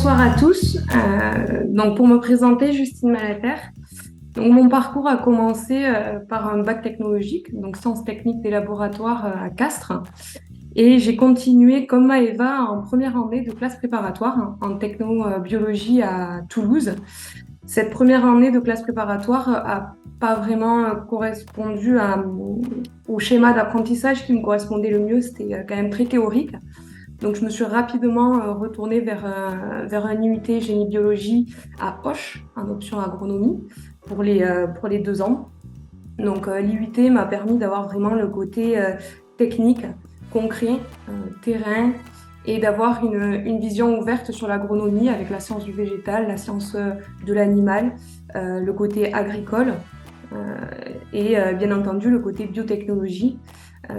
Bonsoir à tous. Donc pour me présenter, Justine Malater. Donc mon parcours a commencé par un bac technologique, donc sciences techniques des laboratoires à Castres. Et j'ai continué comme Maëva en première année de classe préparatoire en technobiologie à Toulouse. Cette première année de classe préparatoire a pas vraiment correspondu au schéma d'apprentissage qui me correspondait le mieux. C'était quand même très théorique. Donc, je me suis rapidement retournée vers un IUT génie biologie à Auch, en option agronomie, pour les 2 ans. Donc, l'IUT m'a permis d'avoir vraiment le côté technique, concret, terrain, et d'avoir une vision ouverte sur l'agronomie avec la science du végétal, la science de l'animal, le côté agricole et bien entendu le côté biotechnologie.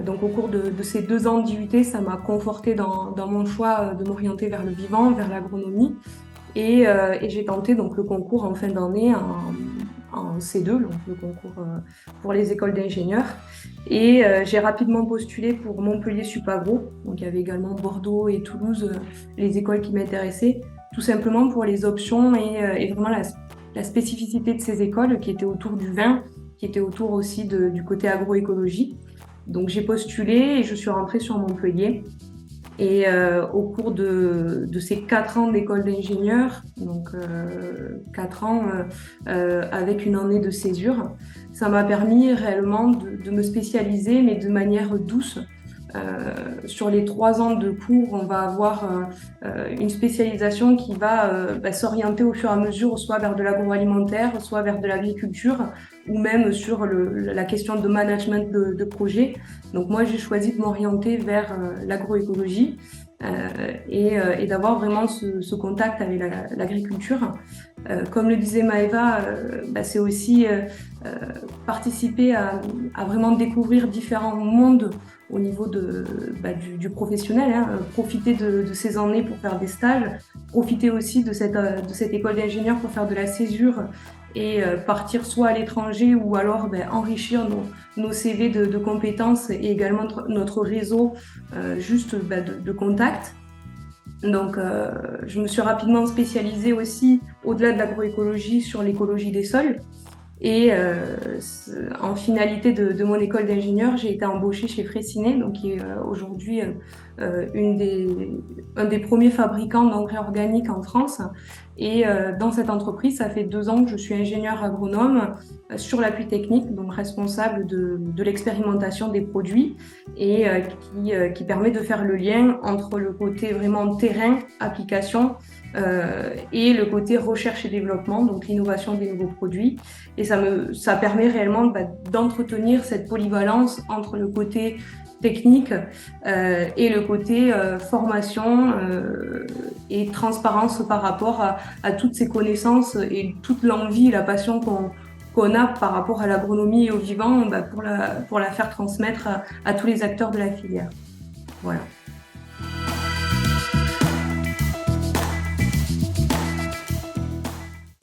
Donc au cours de ces 2 ans d'IUT, ça m'a conforté dans mon choix de m'orienter vers le vivant, vers l'agronomie. Et j'ai tenté donc le concours en fin d'année en C2, donc le concours pour les écoles d'ingénieurs. Et j'ai rapidement postulé pour Montpellier Supagro. Donc il y avait également Bordeaux et Toulouse, les écoles qui m'intéressaient, tout simplement pour les options et vraiment la spécificité de ces écoles qui étaient autour du vin, qui étaient autour aussi du côté agroécologie. Donc j'ai postulé et je suis rentrée sur Montpellier. Et au cours de ces 4 ans d'école d'ingénieur, donc 4 ans avec une année de césure, ça m'a permis réellement de me spécialiser, mais de manière douce. Sur les 3 ans de cours, on va avoir une spécialisation qui va s'orienter au fur et à mesure, soit vers de l'agroalimentaire, soit vers de l'agriculture, ou même sur la question de management de projet. Donc moi, j'ai choisi de m'orienter vers l'agroécologie et d'avoir vraiment ce contact avec l'agriculture. Comme le disait Maëva, c'est aussi participer à vraiment découvrir différents mondes au niveau du professionnel, profiter de ces années pour faire des stages, profiter aussi de cette école d'ingénieur pour faire de la césure et partir soit à l'étranger ou alors enrichir nos CV de compétences et également notre réseau de contacts. Donc, je me suis rapidement spécialisée aussi, au-delà de l'agroécologie, sur l'écologie des sols. Et en finalité de mon école d'ingénieur, j'ai été embauchée chez Fraissinet, donc qui est aujourd'hui un des premiers fabricants d'engrais organiques en France. Et dans cette entreprise, ça fait 2 ans que je suis ingénieure agronome sur l'appui technique, donc responsable de l'expérimentation des produits et qui permet de faire le lien entre le côté vraiment terrain, application, et le côté recherche et développement, donc l'innovation des nouveaux produits. Et ça permet réellement d'entretenir cette polyvalence entre le côté technique et le côté formation et transparence par rapport à toutes ces connaissances et toute l'envie et la passion qu'on a par rapport à l'agronomie et au vivant pour la faire transmettre à tous les acteurs de la filière. Voilà.